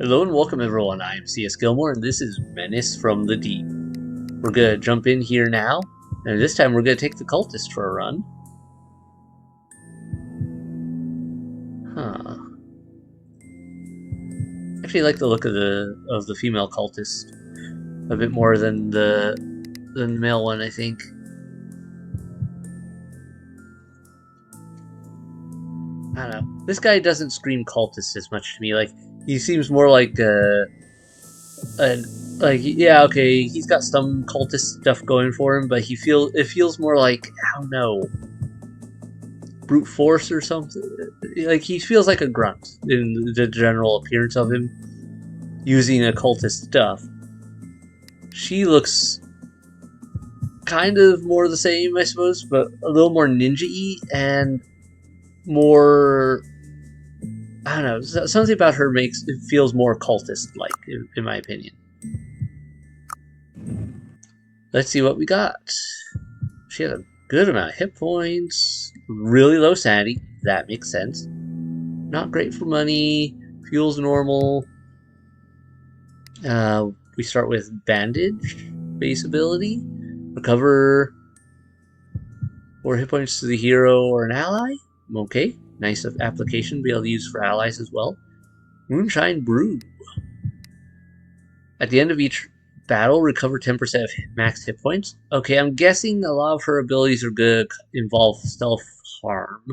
Hello and welcome everyone, I am C.S.Gilmore and this is Menace from the Deep. We're gonna jump in here now, and this time we're gonna take the Cultist for a run. Huh. Actually, I like the look of the female Cultist a bit more than the male one, I think. I don't know. This guy doesn't scream Cultist as much to me. Like, he seems more like yeah, okay, he's got some cultist stuff going for him, but it feels more like, I don't know, brute force or something. Like, he feels like a grunt in the general appearance of him using occultist stuff. She looks kind of more the same, I suppose, but a little more ninja-y and more, I don't know, something about her it feels more cultist-like, in my opinion. Let's see what we got. She has a good amount of hit points, really low sanity, that makes sense. Not great for money, feels normal. We start with Bandage, base ability. Recover 4 hit points to the hero or an ally. Okay, nice application, be able to use for allies as well. Moonshine Brew. At the end of each battle, recover 10% of max hit points. Okay, I'm guessing a lot of her abilities are going to involve self-harm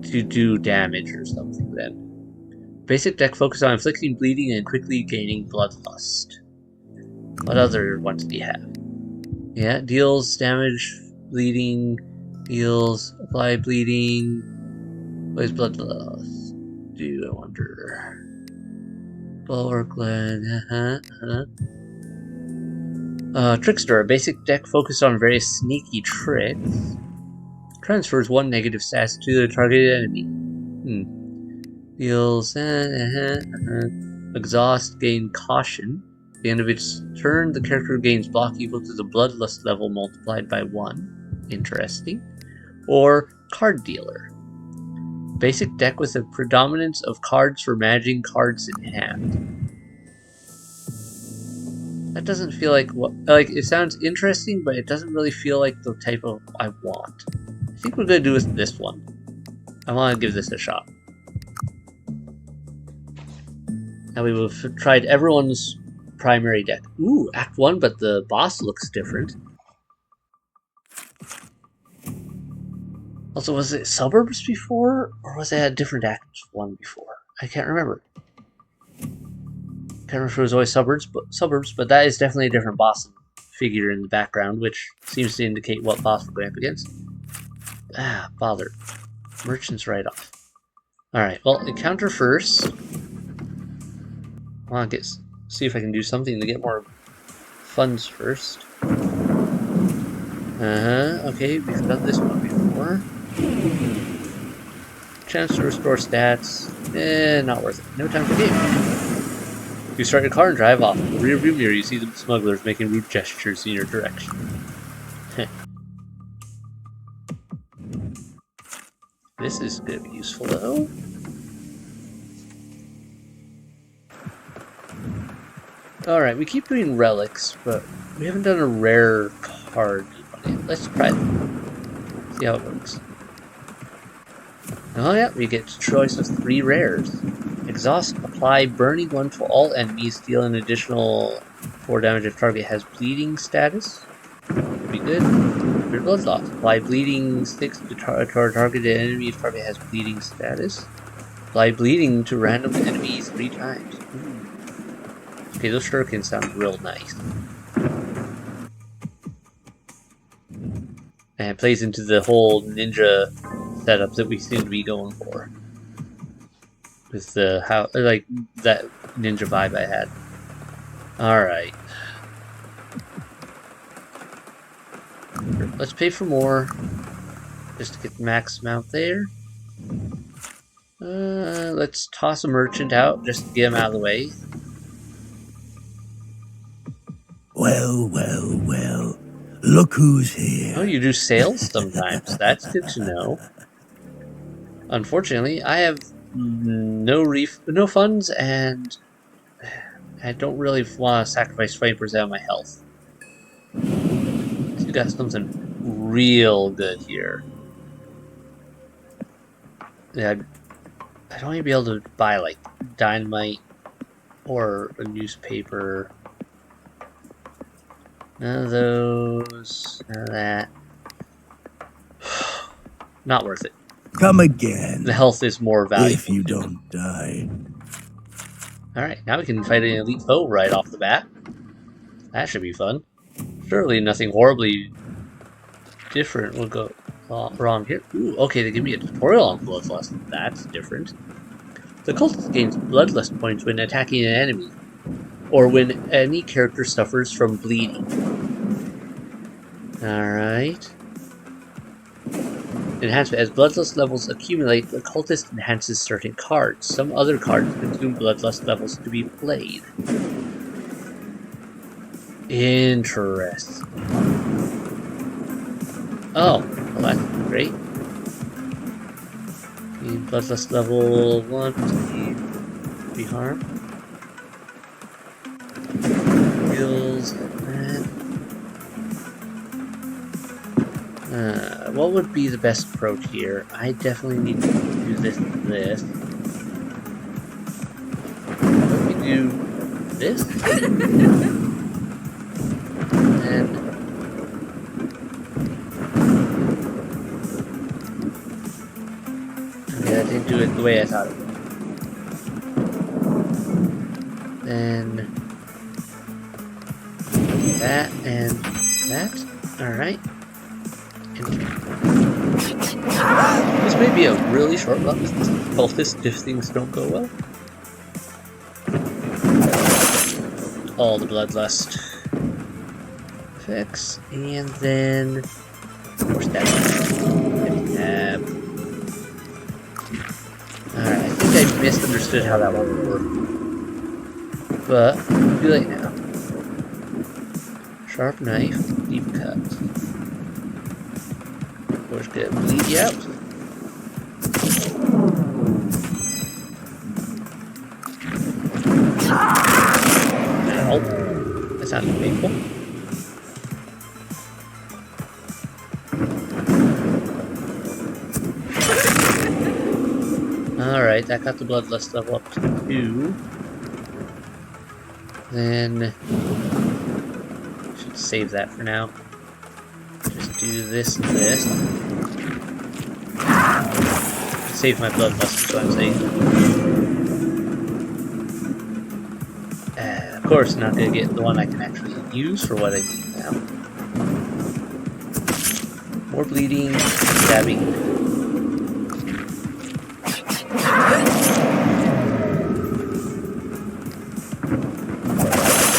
to do damage or something then. Basic deck focus on inflicting bleeding and quickly gaining bloodlust. What other ones do you have? Yeah, deals damage, bleeding, heals, apply bleeding. What is bloodlust? Do I wonder? Bulwark Glen, Trickster, a basic deck focused on various sneaky tricks. Transfers 1 negative stats to the targeted enemy. Deals exhaust, gain caution. At the end of its turn, the character gains block equal to the bloodlust level multiplied by 1. Interesting. Or card dealer. Basic deck with a predominance of cards for managing cards in hand. That doesn't feel like it sounds interesting, but it doesn't really feel like the type of I want. I think we're gonna do with this one. I want to give this a shot. Now we've tried everyone's primary deck. Ooh, Act 1, but the boss looks different. Also, was it Suburbs before? Or was it a different Act 1 before? I can't remember. Can't remember if it was always Suburbs, but that is definitely a different boss figure in the background, which seems to indicate what boss we're going up against. Ah, bother. Merchant's right off. Alright, well, encounter first. I want to see if I can do something to get more funds first. Okay, we've done this one before. Chance to restore stats. Not worth it. No time for game. You start your car and drive off. In the rear view mirror, you see the smugglers making rude gestures in your direction. This is going to be useful, though. Alright, we keep doing relics, but we haven't done a rare card. Let's try it. See how it works. Oh yeah, we get a choice of 3 rares. Exhaust, apply burning 1 to all enemies, deal an additional 4 damage if target has bleeding status. Could be good. Your bloodlust, apply bleeding 6 to targeted enemy if target has bleeding status. Apply bleeding to random enemies 3 times. Okay, those shurikens sound real nice. And it plays into the whole ninja setup that we seem to be going for. With the that ninja vibe I had. Alright. Let's pay for more. Just to get the max amount there. Let's toss a merchant out just to get him out of the way. Well. Look who's here. Oh, you do sales sometimes. That's good to know. Unfortunately, I have no funds and I don't really want to sacrifice 20% of my health. So we got something real good here. Yeah, I'd only be able to buy like dynamite or a newspaper. None of those, none of that. Not worth it. Come again. The health is more valuable. If you don't die. Alright, now we can fight an elite foe right off the bat. That should be fun. Surely nothing horribly different will go wrong here. Ooh, okay, they give me a tutorial on Bloodlust. That's different. The Cultist gains Bloodlust points when attacking an enemy, or when any character suffers from bleeding. Alright. Enhancement. As Bloodlust levels accumulate, the Cultist enhances certain cards. Some other cards consume Bloodlust levels to be played. Interesting. Oh, well that's great. Okay, Bloodlust level 1 to be harmed. Heals that. What would be the best approach here? I definitely need to do this and this. Let me do this. And okay, I didn't do it the way I thought it would. Then that and that. Alright. This may be a really short run with Cultist if things don't go well. All the Bloodlust effects, and then more stab. Alright, I think I misunderstood how that one would work. But, too late now. Sharp knife, deep cut. We're gonna bleed you out. Ow. That sounded painful. Alright, that got the Bloodlust level up to 2. Then should save that for now. Just do this and this. Save my Bloodlust, is what I'm saying. Of course, not gonna get the one I can actually use for what I need now. More bleeding, stabbing.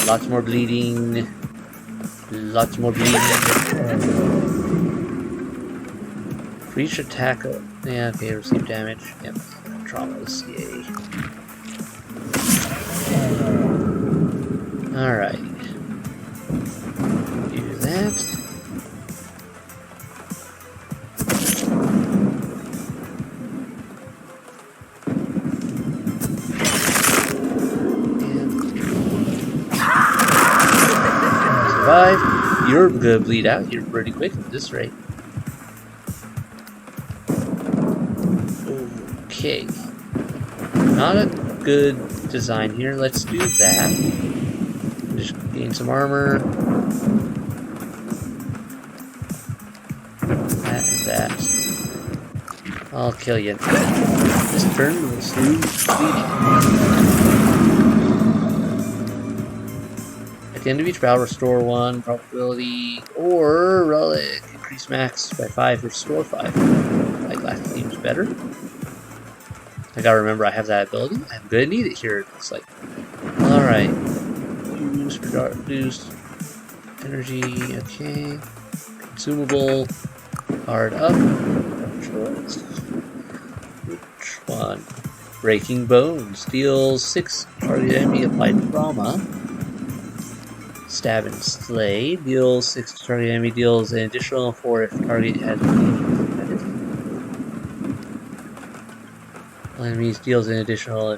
Lots more bleeding. Lots more bleeding. For each attack, yeah, okay, receive damage. Yep, traumas, yay. Alright. Do that. Survive. You're gonna bleed out here pretty quick at this rate. Okay. Not a good design here. Let's do that. Just gain some armor. That and that. I'll kill you. This turn will through bleeding. At the end of each battle, restore 1 probability or relic. Increase max by 5, restore 5. Like that seems better. I gotta remember I have that ability. I'm gonna need it here, it looks like. Alright. Boost, boost. Energy, okay. Consumable. Card up. Which one? Breaking Bones. Deals 6 target enemy applied trauma. Stab and Slay. Deals 6 to target enemy. Deals an additional 4 if target has enemies. Deals an additional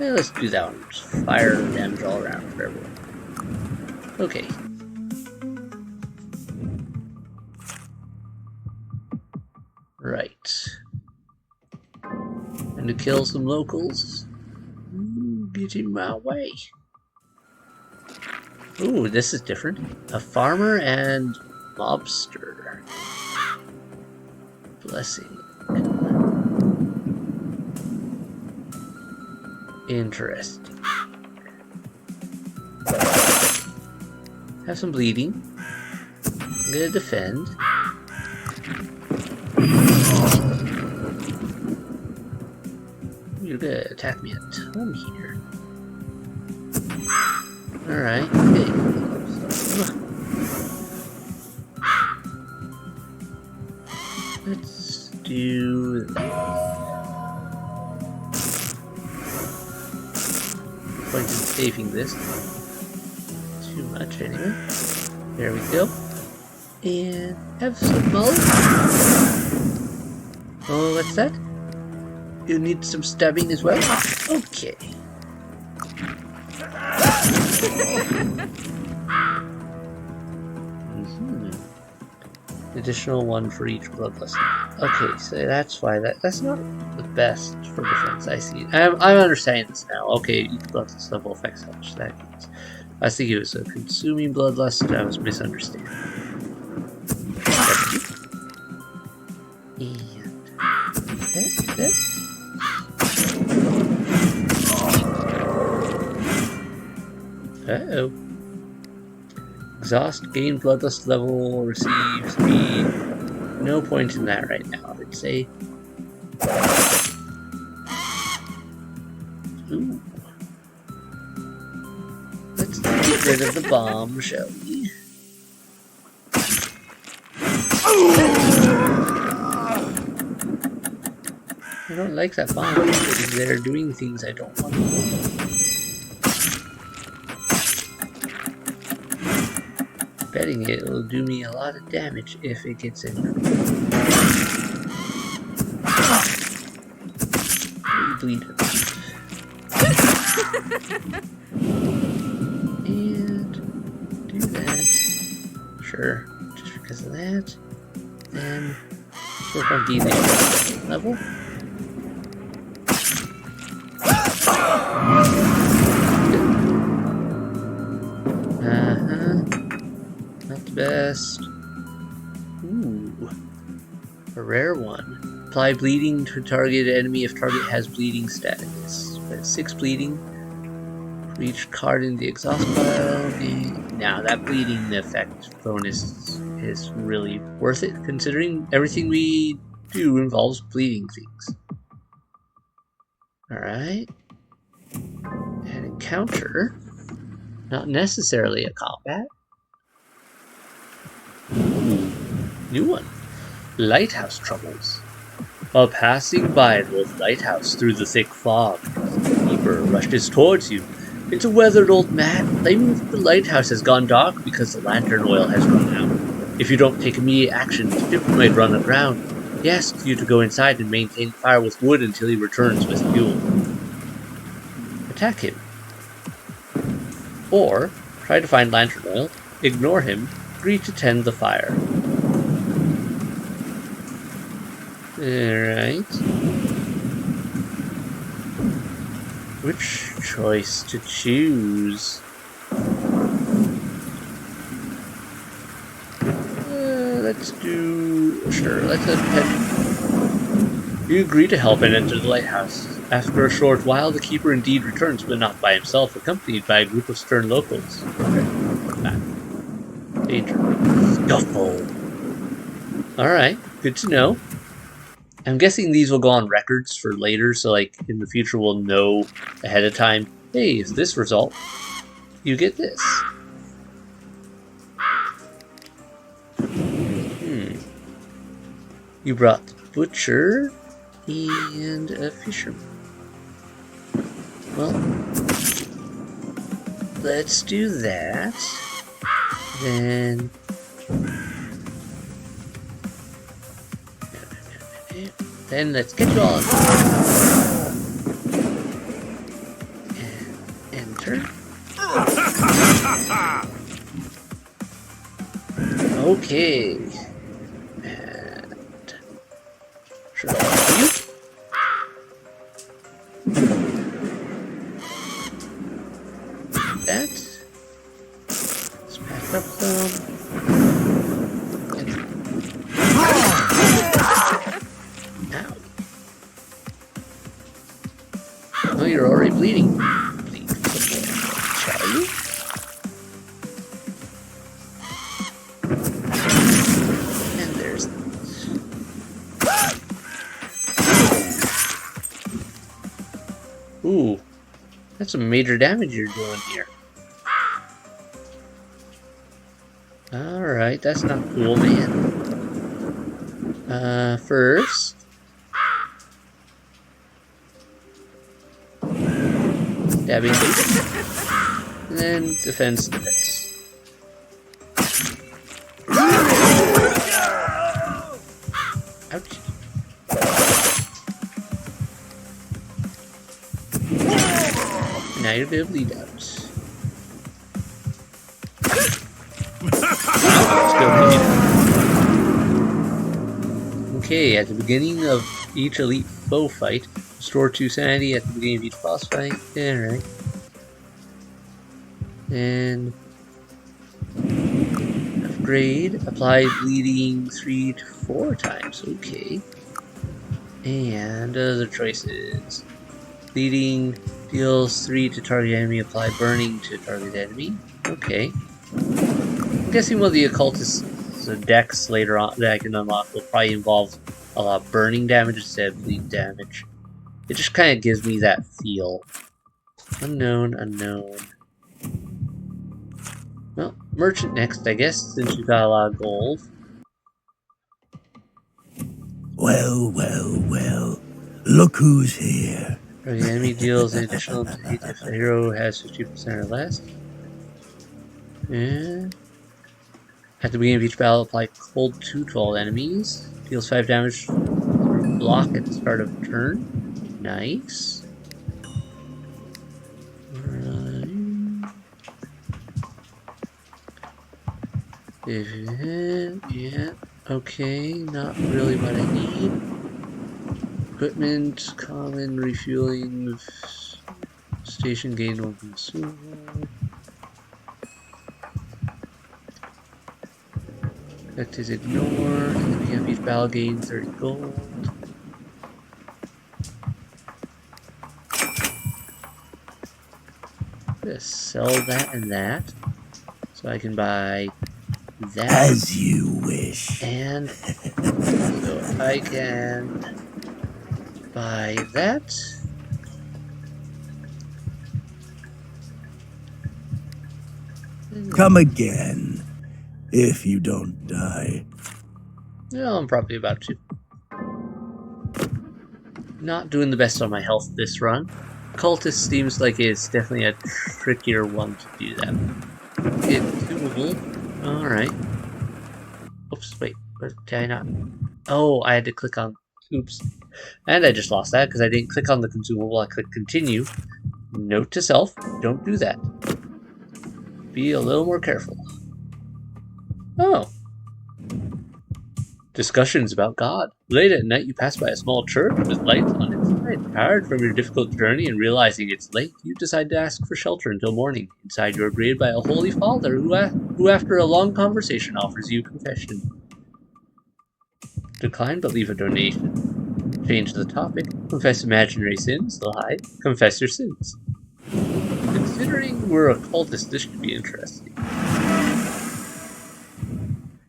Yeah, let's do that one. Just fire damage all around for everyone. Okay. Right. And to kill some locals. Get in my way. Ooh, this is different. A farmer and mobster. Blessing. Interesting. Have some bleeding. I'm gonna defend. You're gonna attack me a ton here. Alright, okay. Let's do that. Point in saving this. Too much anyway. There we go. And have some mullet. Oh, what's that? You need some stabbing as well? Okay. Additional one for each bloodlust. Okay, so that's why that's not the best for defense. I see. I'm understanding this now. Okay, each bloodlust level affects how much that gains. I think it was a consuming bloodlust. I was misunderstanding. And that. Uh-oh. Exhaust, gain bloodlust level, receive speed. No point in that right now, I'd say. Ooh. Let's get rid of the bomb, shall we? I don't like that bomb because they're doing things I don't want. Betting it will do me a lot of damage if it gets in. Bleed it. And do that. Sure, just because of that. Then work on gaining level. Best. Ooh. A rare one. Apply bleeding to target enemy if target has bleeding status. But 6 bleeding for each card in the exhaust pile. Now that bleeding effect bonus is really worth it considering everything we do involves bleeding things. Alright. An encounter. Not necessarily a combat. New one. Lighthouse troubles. While passing by an old lighthouse through the thick fog, the keeper rushes towards you. It's a weathered old man claiming that the lighthouse has gone dark because the lantern oil has run out. If you don't take immediate action, the ship might run aground. He asks you to go inside and maintain fire with wood until he returns with fuel. Attack him. Or try to find lantern oil, ignore him, agree to tend the fire. Alright. Which choice to choose? Let's do... Sure, let's head. You agree to help and enter the lighthouse. After a short while, the keeper indeed returns, but not by himself, accompanied by a group of stern locals. Danger. Scuffle. Alright, good to know. I'm guessing these will go on records for later, so like in the future we'll know ahead of time, hey, is this result? You get this. You brought the butcher and a fisherman. Well, let's do that. Then let's get you all. Enter. Okay. And should I you? That. Let's back up some. Ow. Oh, you're already bleeding. Bleed some more, shall you? And there's that. Ooh. That's some major damage you're doing here. Alright, that's not cool, man. First... Stabbing. And then defense. Ouch. Now you're gonna bleed out. Okay, at the beginning of each elite foe fight, restore 2 sanity at the beginning of each boss fight. Alright. And upgrade, apply bleeding 3 to 4 times. Okay. And other choices. Bleeding deals 3 to target enemy, apply burning to target enemy. Okay. I'm guessing one of the occultist decks later on that I can unlock will probably involve a lot of burning damage instead of bleed damage. It just kind of gives me that feel. Unknown, unknown. Well, merchant next, I guess, since you got a lot of gold. Well, well, well. Look who's here. The enemy deals an additional hit if the hero has 50% or less. And at the beginning of each battle, apply cold 2 to all enemies. Deals 5 damage through block at the start of turn. Nice. Yeah, okay, not really what I need. Equipment, common, refueling, station gain one consumable. Effect is ignore, and then we have each battle gain 30 gold. Let's sell that and that, so I can buy that. As you wish. And so I can buy that. Come again, if you don't die. No, I'm probably about to. Not doing the best on my health this run. Cultist seems like it's definitely a trickier one to do that. It's doable. Alright. Oops, wait. Did I not? Oh, I had to click on... Oops. And I just lost that because I didn't click on the consumable. I clicked continue. Note to self, don't do that. Be a little more careful. Oh. Discussions about God. Late at night, you pass by a small church with lights on its side. Tired from your difficult journey and realizing it's late, you decide to ask for shelter until morning. Inside, you're greeted by a holy father who after a long conversation, offers you confession. Decline, but leave a donation. Change the topic. Confess imaginary sins. Lie. Confess your sins. Considering we're a cultist, this should be interesting.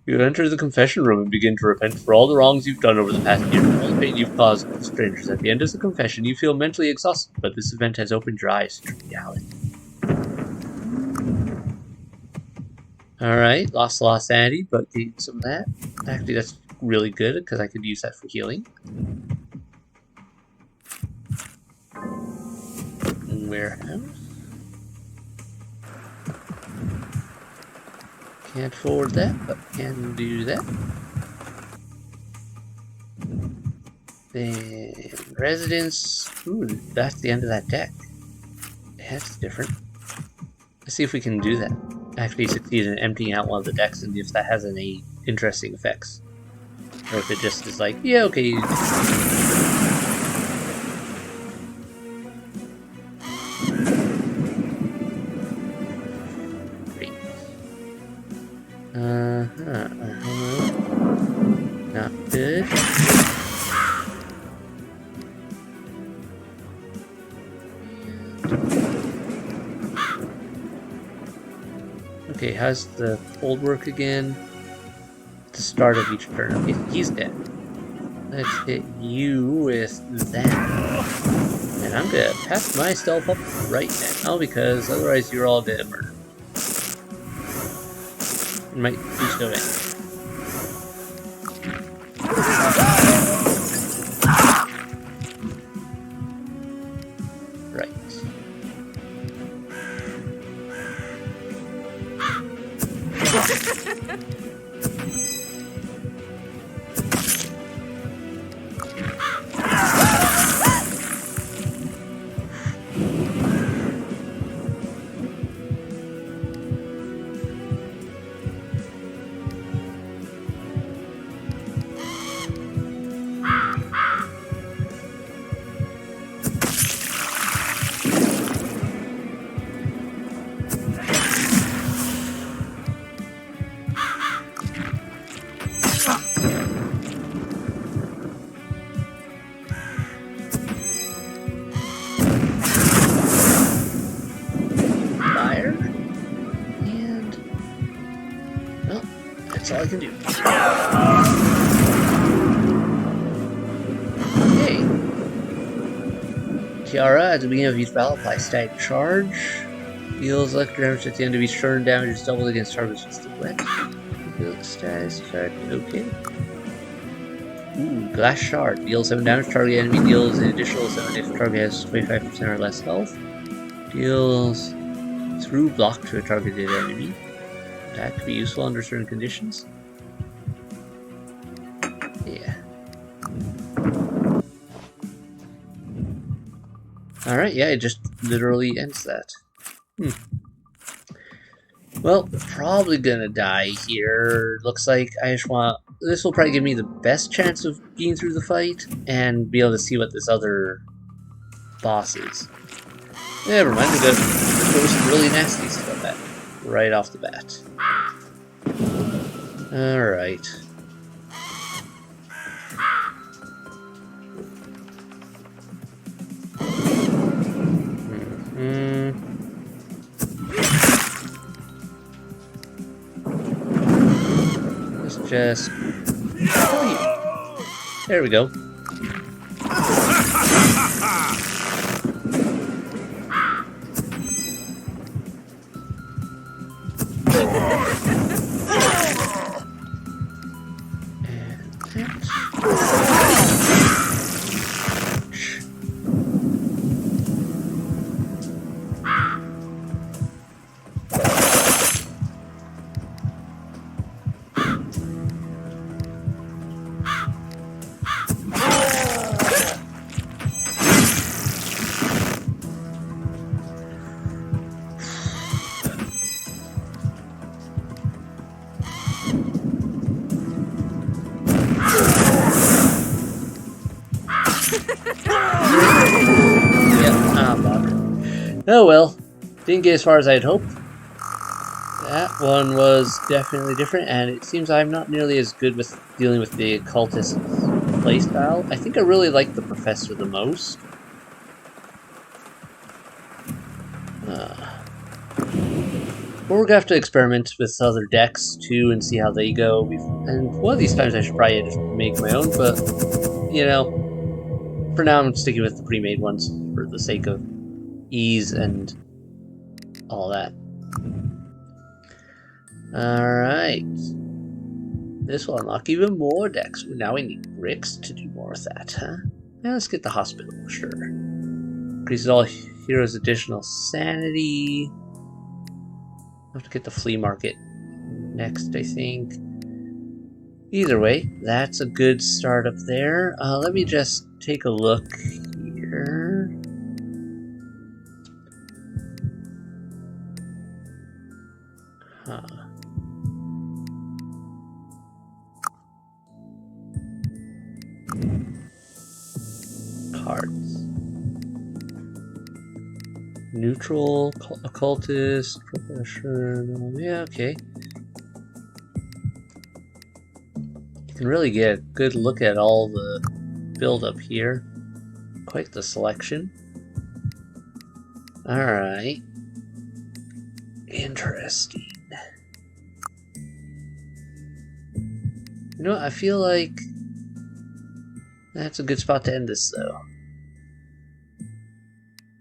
You enter the confession room and begin to repent for all the wrongs you've done over the past year, all the pain you've caused to strangers. At the end of the confession, you feel mentally exhausted, but this event has opened your eyes to reality. Alright, lost a lot of sanity, but gained some of that. Actually, that's really good, because I could use that for healing. Warehouse. Can't forward that, but can do that. Then residence. Ooh, that's the end of that deck. That's different. Let's see if we can do that. Actually succeed in emptying out one of the decks and if that has any interesting effects. Or if it just is like, yeah, okay. Great. Not good. Okay, how's the hold work again? At the start of each turn. Okay, he's dead. Let's hit you with that. And I'm gonna pass my stealth up right now because otherwise you're all dead murdered. It might do so anyway. Right. That's all I can do. Okay. Tiara, at the beginning of each battle, apply static charge. Deals electric damage at the end of each turn. Damage is doubled against targets with the wet. Status effect. Okay. Ooh, Glass Shard. Deals 7 damage. Target enemy deals an additional 7 if target has 25% or less health. Deals through block to a targeted enemy. That could be useful under certain conditions. Yeah. Alright, yeah, it just literally ends that. Well, probably gonna die here. Looks like I just want... This will probably give me the best chance of getting through the fight and be able to see what this other boss is. Never mind, we're gonna throw some really nasty stuff at it right off the bat. Alright. Let's just... There we go. Oh well, didn't get as far as I'd hoped. That one was definitely different, and it seems I'm not nearly as good with dealing with the Cultist playstyle. I think I really like the Professor the most. But we're gonna have to experiment with other decks too and see how they go. And one of these times I should probably just make my own, but you know, for now I'm sticking with the pre-made ones for the sake of ease and all that. Alright. This will unlock even more decks. Now we need bricks to do more of that, huh? Now let's get the hospital, sure. Increases all heroes' additional sanity. I'll have to get the flea market next, I think. Either way, that's a good start up there. Let me just take a look here. Huh. Cards. Neutral, occultist, professional. Yeah, okay. You can really get a good look at all the build up here. Quite the selection. Alright. Interesting. You know what? I feel like that's a good spot to end this, though.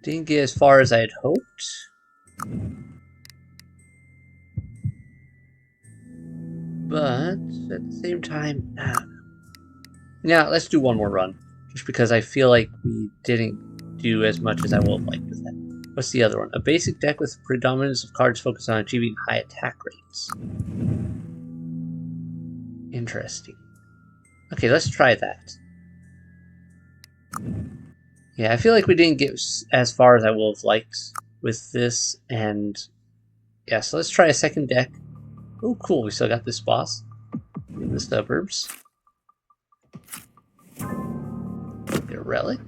Didn't get as far as I had hoped. But at the same time, yeah, let's do one more run. Just because I feel like we didn't do as much as I would have liked with that. What's the other one? A basic deck with predominance of cards focused on achieving high attack rates. Interesting. Okay, let's try that. Yeah, I feel like we didn't get as far as I would have liked with this, and yeah, so let's try a second deck. Oh, cool, we still got this boss in the suburbs. Get a relic.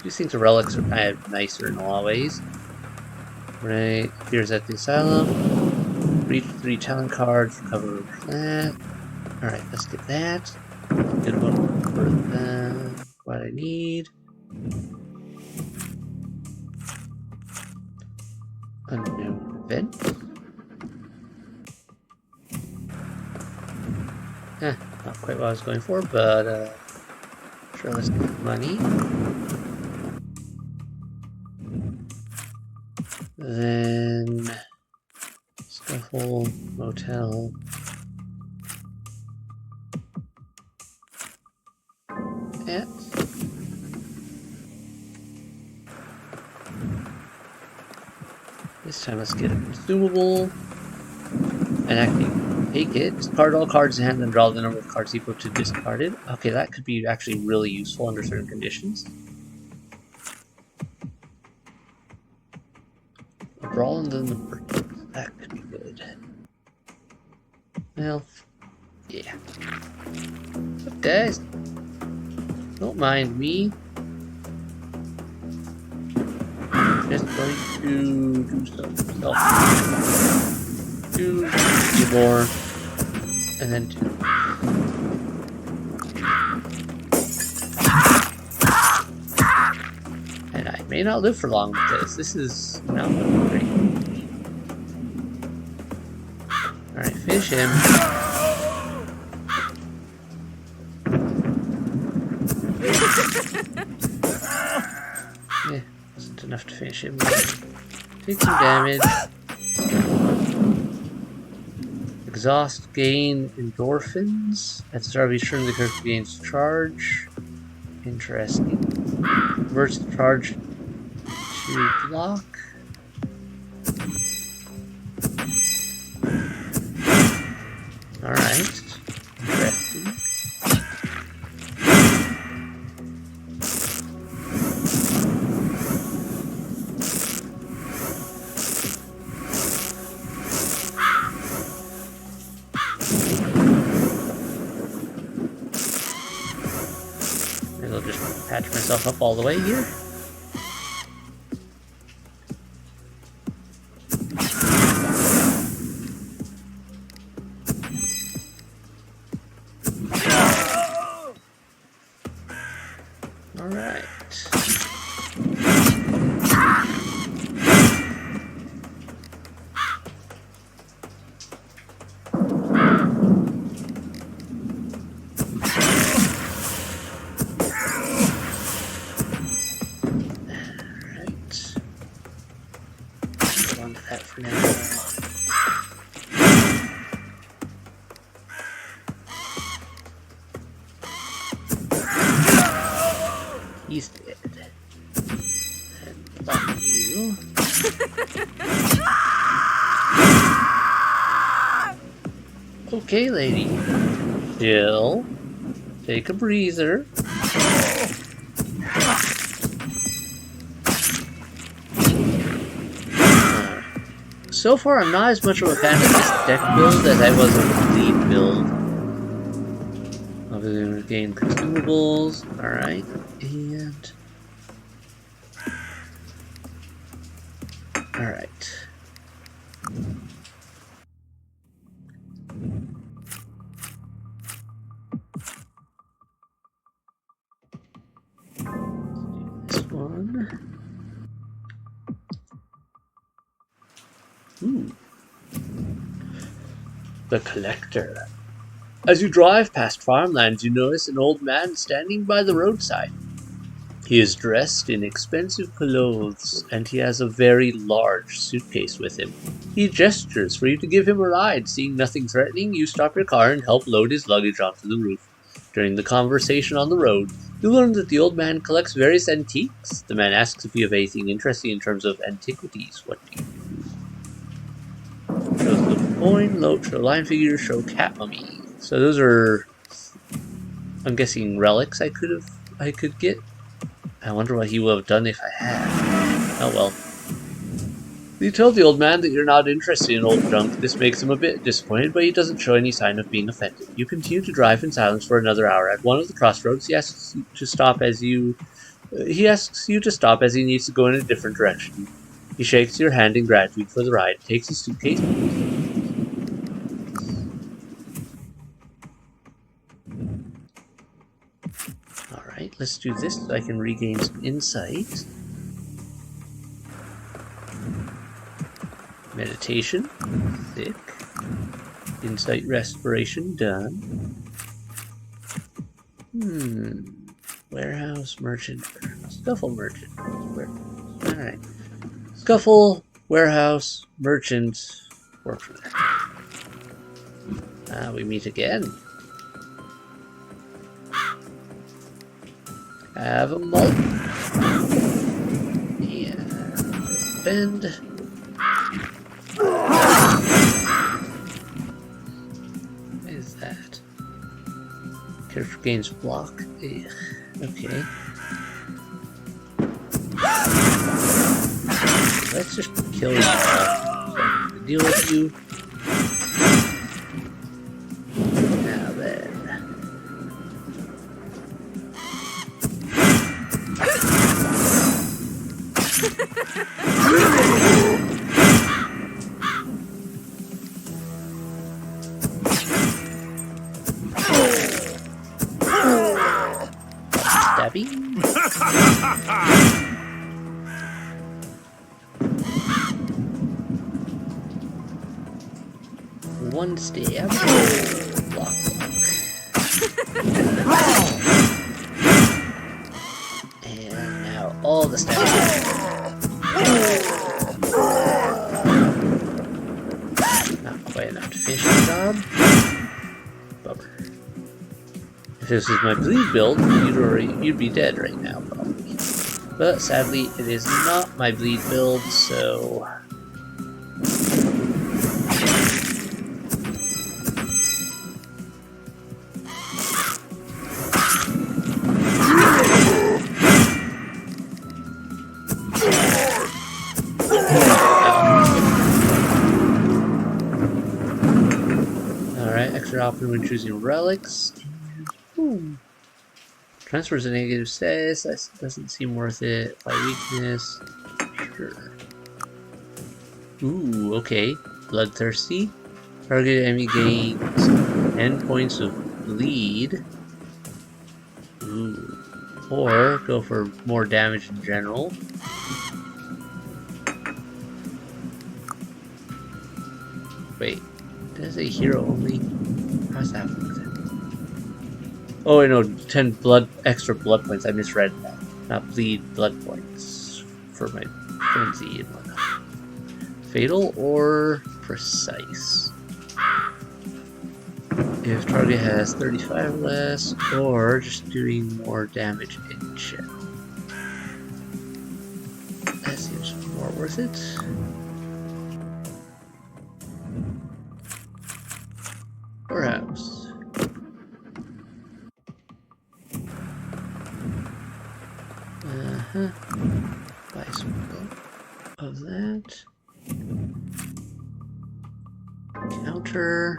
These things, the relics are kind of nicer in a lot of ways. Right, appears at the asylum. Reach 3 talent cards, recover that. Alright, let's get that. Good one for what I need. Unknown event. Not quite what I was going for, but sure, let's get money. Then Scuffle, Motel. Yeah. This time let's get a consumable. And actually take it. Discard all cards in hand and draw the number of cards equal to discarded. Okay, that could be actually really useful under certain conditions. A brawl and then the bird. That could be good. Well, yeah. But guys, don't mind me. Just going to do some stuff. Do more, and then 2. And I may not live for long with this. This is not great. Alright, finish him. Yeah, wasn't enough to finish him. Take some damage. Exhaust, gain endorphins. At the start of each turn, the character gains charge. Interesting. Reverse the charge to block. Alright. Interesting. Maybe I'll just patch myself up all the way here. Alright. That for now. He's dead. And fuck you. Okay, lady. Chill. Take a breather. so far I'm not as much of a fan of this deck build as I was of the bleed build. Obviously, we're getting consumables. Alright. And... Alright. This one. Ooh. The Collector. As you drive past farmlands, you notice an old man standing by the roadside. He is dressed in expensive clothes, and he has a very large suitcase with him. He gestures for you to give him a ride. Seeing nothing threatening, you stop your car and help load his luggage onto the roof. During the conversation on the road, you learn that the old man collects various antiques. The man asks if you have anything interesting in terms of antiquities. What do you do? Shows the coin, load, show line figures, show cat mummy. So those are, I'm guessing, relics I could get. I wonder what he would have done if I had. Oh well. You tell the old man that you're not interested in old junk. This makes him a bit disappointed, but he doesn't show any sign of being offended. You continue to drive in silence for another hour. At one of the crossroads, he asks you to stop as he needs to go in a different direction. He shakes your hand in gratitude for the ride, takes his suitcase. Alright, let's do this so I can regain some insight. Meditation. Sick. Insight respiration done. Warehouse, merchant, warehouse. Scuffle, merchant. Alright. Scuffle, warehouse, merchant. Work from there. We meet again. Have a malt. Yeah. Bend. What is that? Character gains block. Ugh. Okay. Let's just kill you all. So deal with you. Now then. One stab. Block. And now all the stabs. Not quite enough to finish the job. Bummer. If this was my bleed build, you'd be dead right now, probably. But sadly, it is not my bleed build, so... Alright, extra option when choosing relics. Transfers a negative status. That doesn't seem worth it. By weakness. Sure. Ooh, okay. Bloodthirsty. Target enemy gains 10 points of bleed. Ooh. Or go for more damage in general. Wait. Does a hero only? How's that work then? Oh, wait, no, 10 extra blood points. I misread that. Not bleed, blood points for my frenzy and whatnot. Fatal or precise? If target has 35 less, or just doing more damage in general. That seems more worth it. Perhaps. Buy some of that. Counter.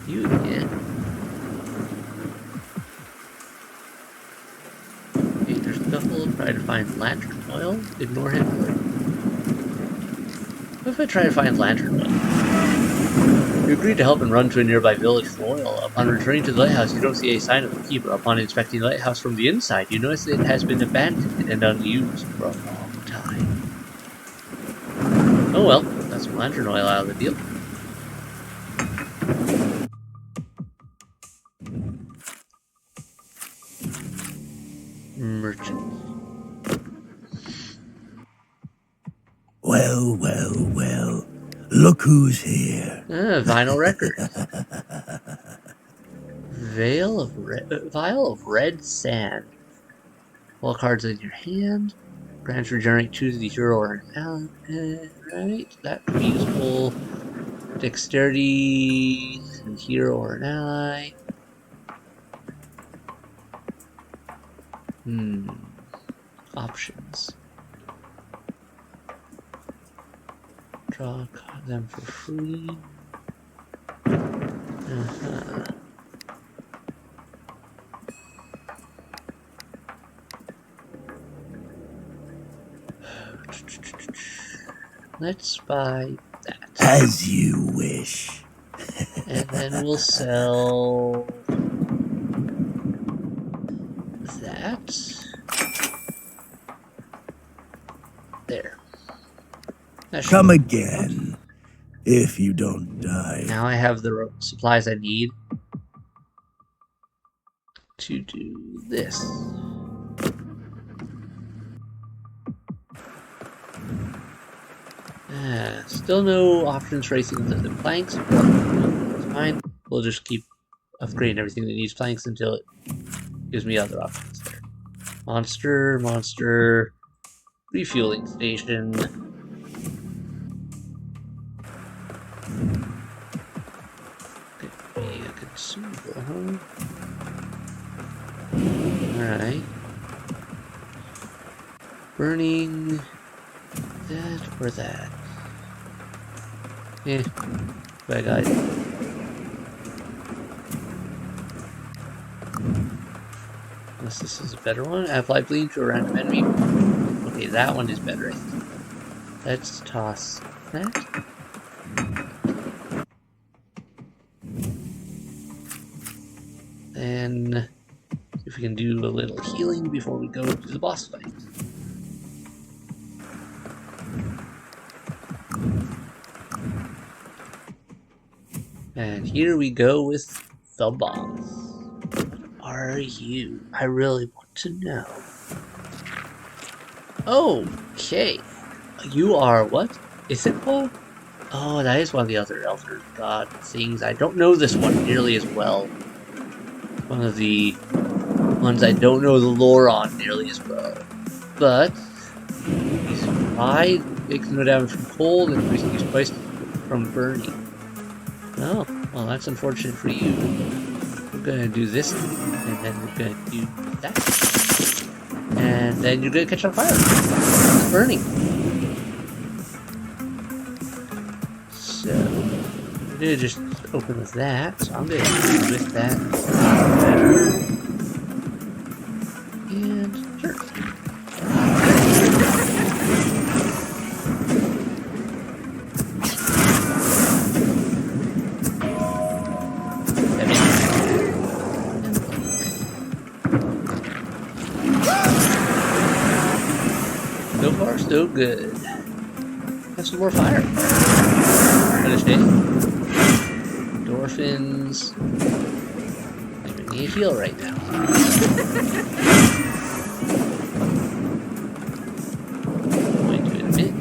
You again. Okay, there's a couple. Try to find lantern oil. Ignore him. What if I try to find lantern oil? You agreed to help and run to a nearby village for oil. Upon returning to the lighthouse, you don't see a sign of the keeper. Upon inspecting the lighthouse from the inside, you notice it has been abandoned and unused for a long time. Oh well, that's some lantern oil out of the deal. Merchant. Well, well, well. Look who's here. Vinyl record. Vial of red sand. All cards in your hand. Grants regenerate 2 to the hero or an ally. Right, that could be useful. Dexterity, the hero or an ally. Options. Draw them for free. Let's buy that. As you wish. And then we'll sell that. There. Come again, if you don't die. Now I have the supplies I need to do this. Still no options for anything other than planks. That's fine. We'll just keep upgrading everything that needs planks until it gives me other options there. Monster, refueling station. Could be a consumable, huh? Alright. Burning that or that. Bye guys. Unless this is a better one. Apply bleed to a random enemy. Okay, that one is better, I think. Let's toss that. Then see if we can do a little healing before we go to the boss fight. And here we go with the boss. What are you? I really want to know. Okay. You are what? Is it called? Oh, that is one of the other Elder God things. I don't know this one nearly as well. One of the ones I don't know the lore on nearly as well. But he's 5, takes no damage from cold, and increases twice from burning. Oh, well, that's unfortunate for you. We're gonna do this, and then we're gonna do that. And then you're gonna catch on fire. It's burning. So, we're gonna just open with that. So I'm gonna do with that. And sure. So far, so good. Have some more fire. Finish it. Endorphins. I need a heal right now. Going to admit.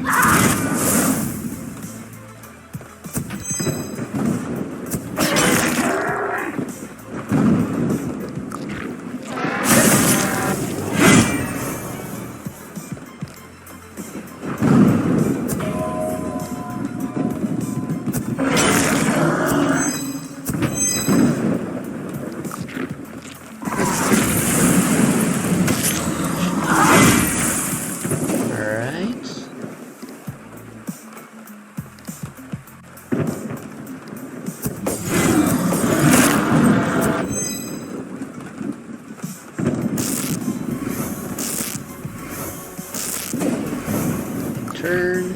turn.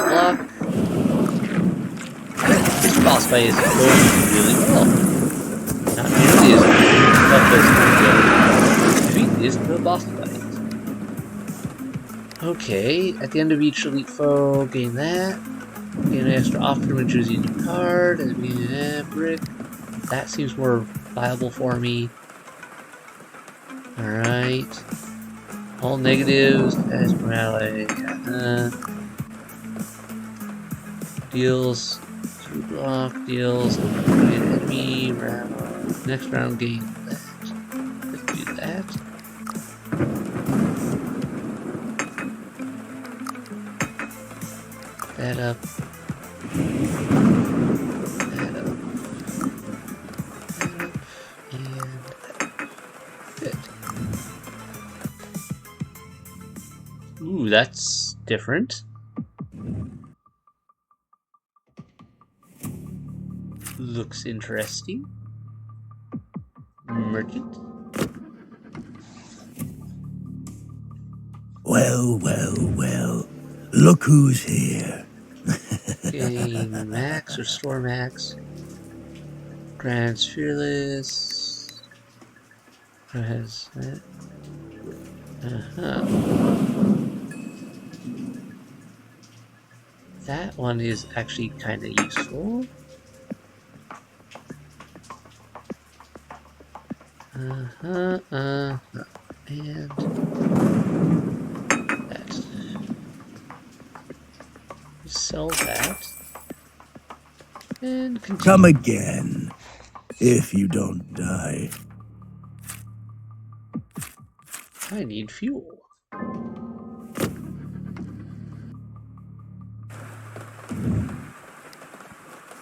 Block. This boss fight is going really well. Not nearly as tough as the other defeat is the boss fight. Okay, at the end of each elite foe, gain that. Gain an extra option when choosing a card. And gain a brick. That seems more viable for me. Alright. All negatives as morale. Deals 2 block, deals enemy round. Next round gain that. Let's do that. That up. That up. That up. And that. Good. Ooh, that's different. Looks interesting. Merchant. Well, well, well. Look who's here. Gain max, restore max. Grants fearless. Who has that? That one is actually kind of useful. And that. Sell that. And continue. Come again, if you don't die. I need fuel.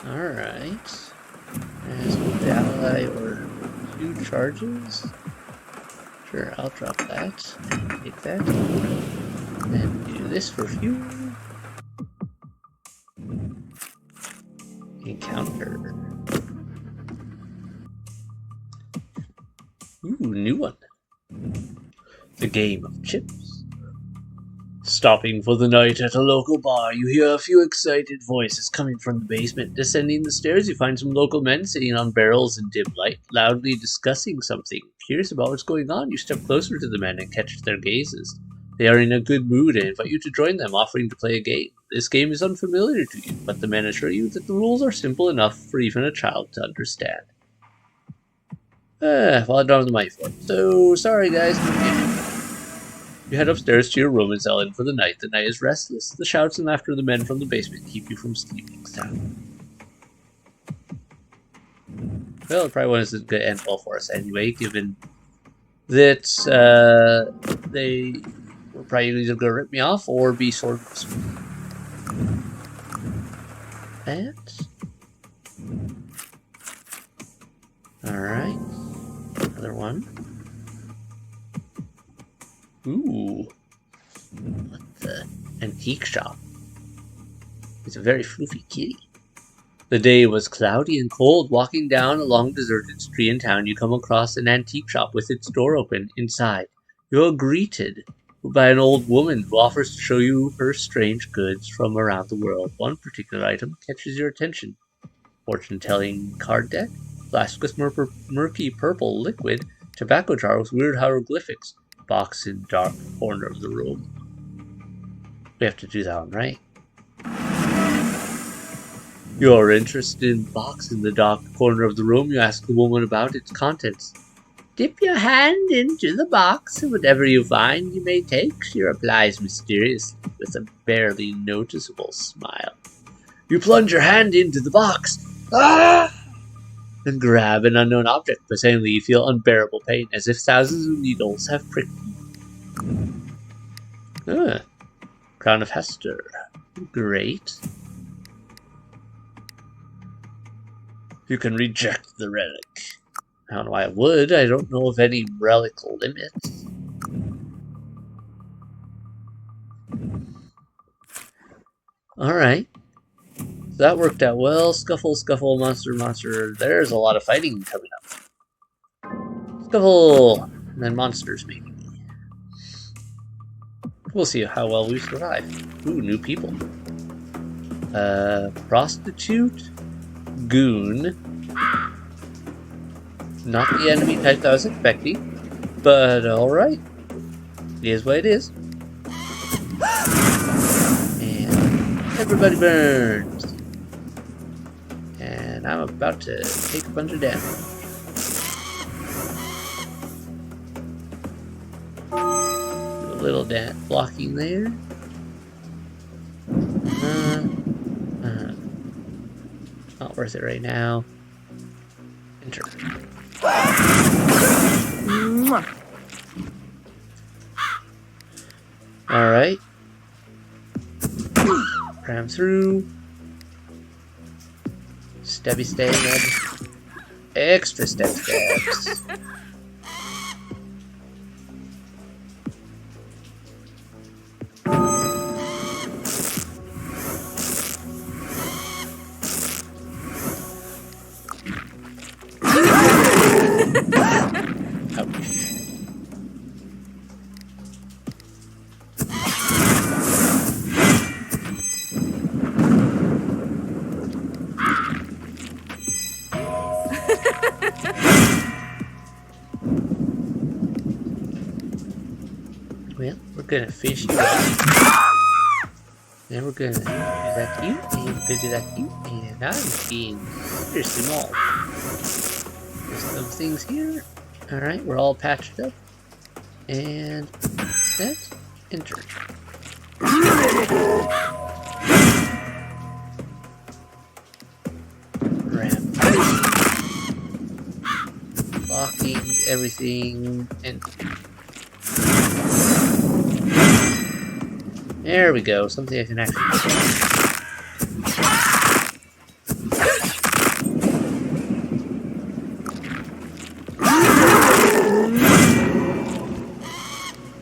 Alright. As the ally or 2 charges. Sure, I'll drop that. And take that. And do this for fuel. Encounter. Ooh, new one. The game of chips. Stopping for the night at a local bar, you hear a few excited voices coming from the basement. Descending the stairs, you find some local men sitting on barrels in dim light, loudly discussing something. Curious about what's going on, you step closer to the men and catch their gazes. They are in a good mood and invite you to join them, offering to play a game. This game is unfamiliar to you, but the men assure you that the rules are simple enough for even a child to understand. Well, I don't have the money for it, so sorry guys. You head upstairs to your room and settle in for the night. The night is restless. The shouts and laughter of the men from the basement keep you from sleeping sound. Well, it probably wasn't going to end well for us anyway, given that they were probably either going to rip me off or be swordless. That. Alright. Another one. Ooh. What the? Antique shop. It's a very floofy kitty. The day was cloudy and cold. Walking down a long deserted street in town, you come across an antique shop with its door open. Inside, you are greeted by an old woman who offers to show you her strange goods from around the world. One particular item catches your attention. Fortune-telling card deck, flask with murky purple liquid, tobacco jar with weird hieroglyphics, box in dark corner of the room. We have to do that one, right? You're interested in box in the dark corner of the room. You ask the woman about its contents. Dip your hand into the box, and whatever you find you may take, she replies mysteriously with a barely noticeable smile. You plunge your hand into the box. Ah! And grab an unknown object, but suddenly you feel unbearable pain, as if thousands of needles have pricked you. Crown of Hester. Great. You can reject the relic. I don't know why I would. I don't know of any relic limits. Alright. That worked out well. Scuffle, scuffle, monster, monster. There's a lot of fighting coming up. Scuffle! And then monsters, maybe. We'll see how well we survive. Ooh, new people. Prostitute? Goon. Not the enemy type I was expecting. But alright. It is what it is. And everybody burns. And I'm about to take a bunch of damage. Do a little blocking there. Not worth it right now. Enter. Alright. Cram through. Stabby stab. Extra stab stabs. Well, we're gonna fish you up. Then we're gonna do that to you, and we're gonna do that to you, and I'm being seriously mauled. There's some things here. Alright, we're all patched up. And that, enter. Ramp. Blocking everything, and there we go, something I can actually do.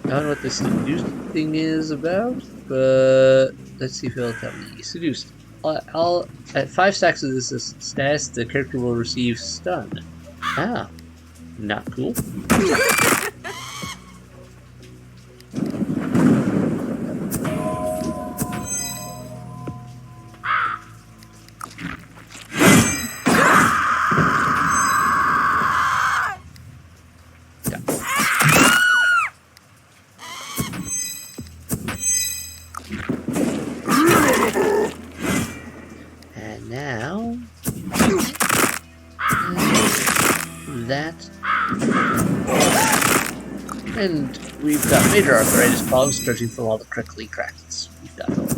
I don't know what this seduced thing is about, but let's see if it'll tell me. Seduced. At 5 stacks of this status, the character will receive stun. Ah, not cool. Now, that, and we've got major arthritis problems judging from all the crinkly cracks we've got going.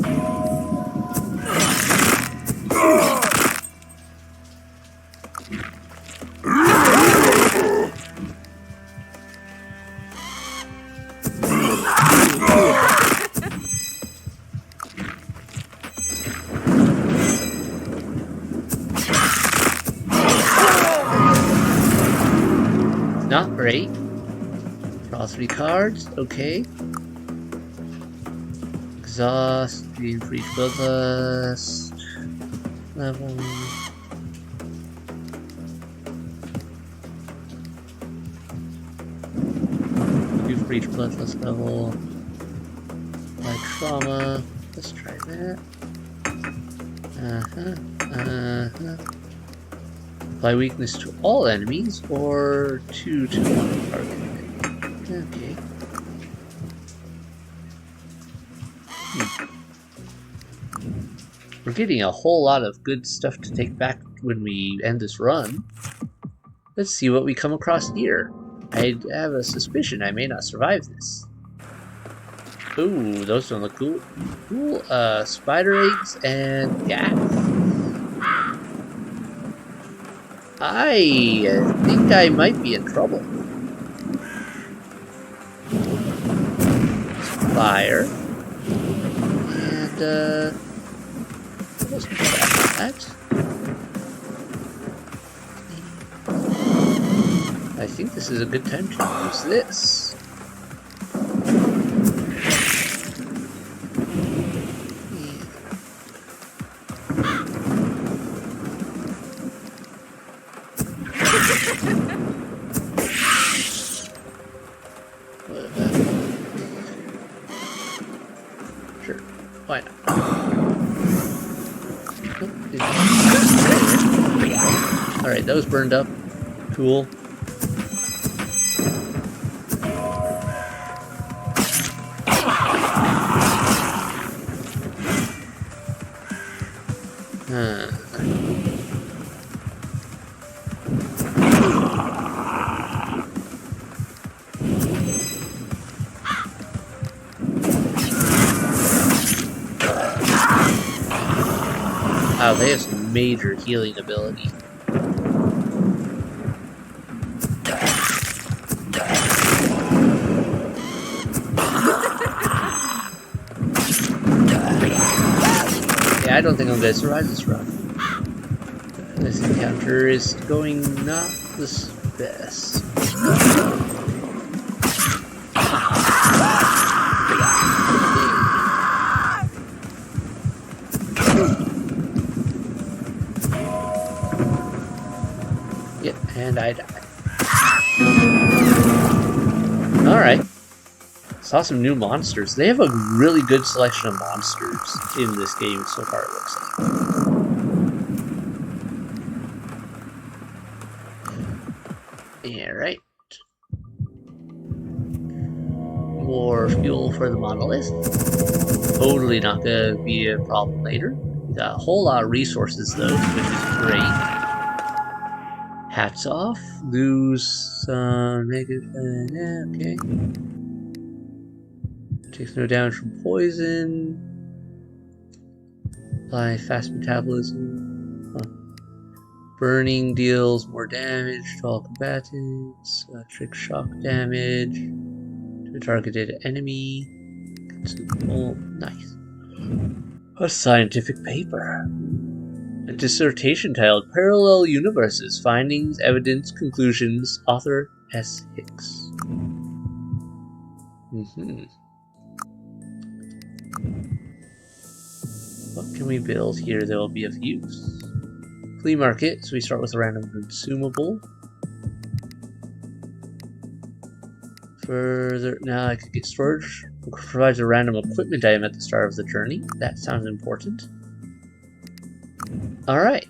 Not great. Draw 3 cards, okay. Exhaust, green for each bloodlust. Level. Two for each bloodlust level. Like trauma. Let's try that. Apply weakness to all enemies, or 2 to 1 target. Okay. We're getting a whole lot of good stuff to take back when we end this run. Let's see what we come across here. I have a suspicion I may not survive this. Ooh, those don't look cool. Cool, spider eggs and gas. I think I might be in trouble. Fire. And, what else was that? I think this is a good time to use this. Alright, that was burned up. Cool. Wow, they have some major healing ability. Yeah, I don't think I'm going to survive this run. This encounter is going not the best. Yep, and I died. Alright. Saw some new monsters. They have a really good selection of monsters in this game so far, it looks like. Yeah, right. More fuel for the monolith. Totally not gonna be a problem later. We got a whole lot of resources though, which is great. Hats off. Lose some negative. Yeah, okay. Takes no damage from poison. Apply fast metabolism. Huh. Burning deals more damage to all combatants. Electric shock damage to a targeted enemy. Oh, nice. A scientific paper. A dissertation titled Parallel Universes, Findings, Evidence, Conclusions. Author S. Hicks. What can we build here that will be of use? Flea market, so we start with a random consumable. Further, now I could get storage. It provides a random equipment item at the start of the journey. That sounds important. Alright.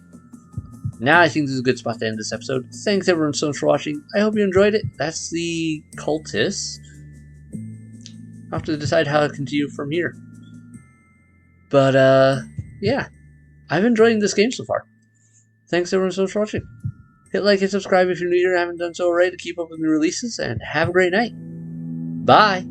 Now I think this is a good spot to end this episode. Thanks everyone so much for watching. I hope you enjoyed it. That's the Cultist. I'll have to decide how to continue from here. But, yeah. I'm enjoying this game so far. Thanks everyone so much for watching. Hit like and subscribe if you're new here and haven't done so already to keep up with new releases, and have a great night. Bye!